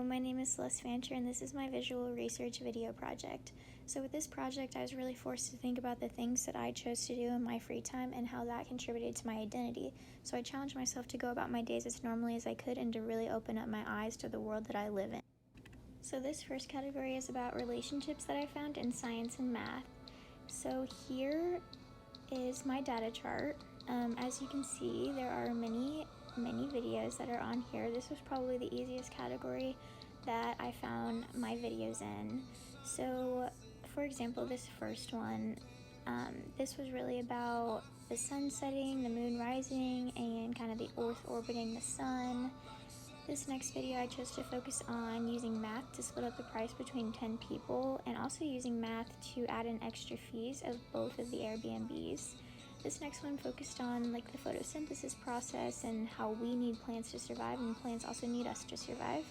my name is Celeste Fansher, and this is my visual research video project. So with this project, I was really forced to think about the things that I chose to do in my free time and how that contributed to my identity. So I challenged myself to go about my days as normally as I could and to really open up my eyes to the world that I live in. So this first category is about relationships that I found in science and math. So here is my data chart. As you can see, there are many videos that are on here. This was probably the easiest category that I found my videos in. So for example, this first one, this was really about the sun setting, the moon rising, and kind of the earth orbiting the sun. This next video I chose to focus on using math to split up the price between 10 people and also using math to add in extra fees of both of the Airbnbs. This next one focused on the photosynthesis process and how we need plants to survive and plants also need us to survive.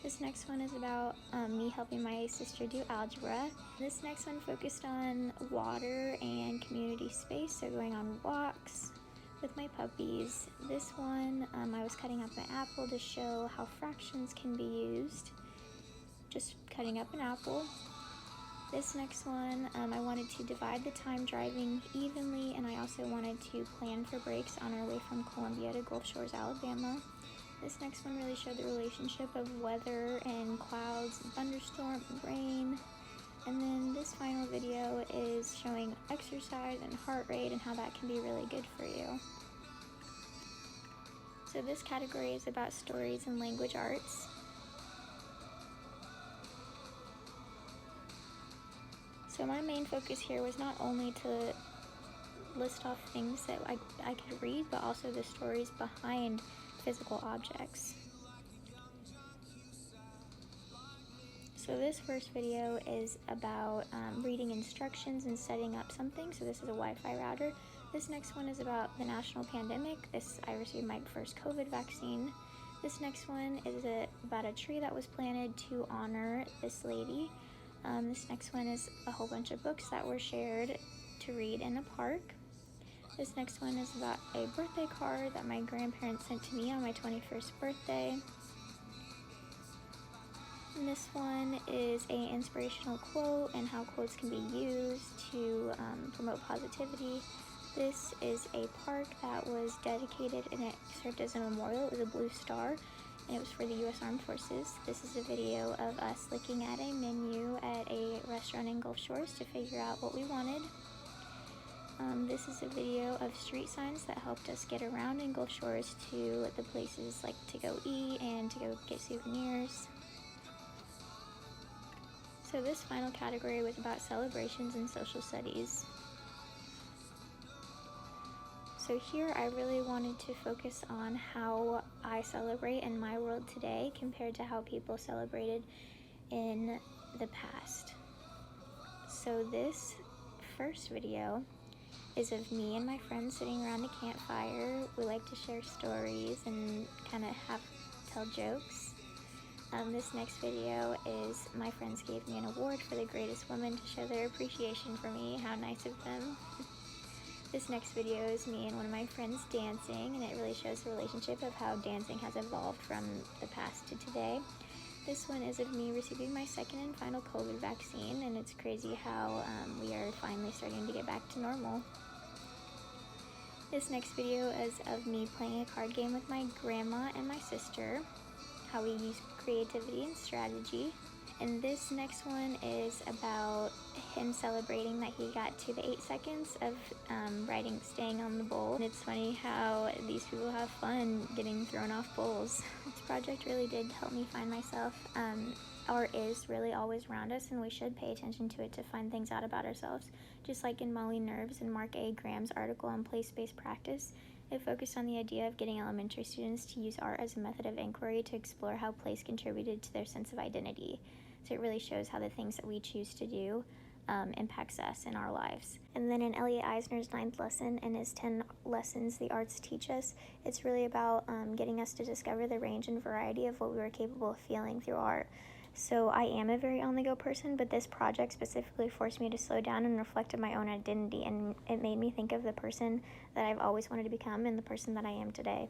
This next one is about me helping my sister do algebra. This next one focused on water and community space, so going on walks with my puppies. This one, I was cutting up an apple to show how fractions can be used. Just cutting up an apple. This next one, I wanted to divide the time driving evenly, and I also wanted to plan for breaks on our way from Columbia to Gulf Shores, Alabama. This next one really showed the relationship of weather and clouds, and thunderstorm, and rain. And then this final video is showing exercise and heart rate and how that can be really good for you. So this category is about stories and language arts. So my main focus here was not only to list off things that I could read, but also the stories behind physical objects. So this first video is about reading instructions and setting up something. So this is a Wi-Fi router. This next one is about the national pandemic. I received my first COVID vaccine. This next one is about a tree that was planted to honor this lady. This next one is a whole bunch of books that were shared to read in a park. This next one is about a birthday card that my grandparents sent to me on my 21st birthday. And this one is an inspirational quote and how quotes can be used to promote positivity. This is a park that was dedicated and it served as a memorial. It was a blue star and it was for the U.S. Armed Forces. This is a video of us looking at a menu at a restaurant in Gulf Shores to figure out what we wanted. This is a video of street signs that helped us get around in Gulf Shores to the places like to go eat and to go get souvenirs. So this final category was about celebrations and social studies. So here I really wanted to focus on how I celebrate in my world today compared to how people celebrated in the past. So this first video is of me and my friends sitting around a campfire. We like to share stories and kind of tell jokes. This next video is my friends gave me an award for the greatest woman to show their appreciation for me. How nice of them. This next video is me and one of my friends dancing, and it really shows the relationship of how dancing has evolved from the past to today. This one is of me receiving my second and final COVID vaccine, and it's crazy how we are finally starting to get back to normal. This next video is of me playing a card game with my grandma and my sister, how we use creativity and strategy. And this next one is about him celebrating that he got to the 8 seconds of staying on the bowl. And it's funny how these people have fun getting thrown off bowls. This project really did help me find myself. Art is really always around us, and we should pay attention to it to find things out about ourselves. Just like in Molly Nerves and Mark A. Graham's article on place-based practice, it focused on the idea of getting elementary students to use art as a method of inquiry to explore how place contributed to their sense of identity. So it really shows how the things that we choose to do impacts us in our lives. And then in Elliot Eisner's 9th lesson and his 10 lessons the arts teach us, it's really about getting us to discover the range and variety of what we were capable of feeling through art. So I am a very on-the-go person, but this project specifically forced me to slow down and reflect on my own identity, and it made me think of the person that I've always wanted to become and the person that I am today.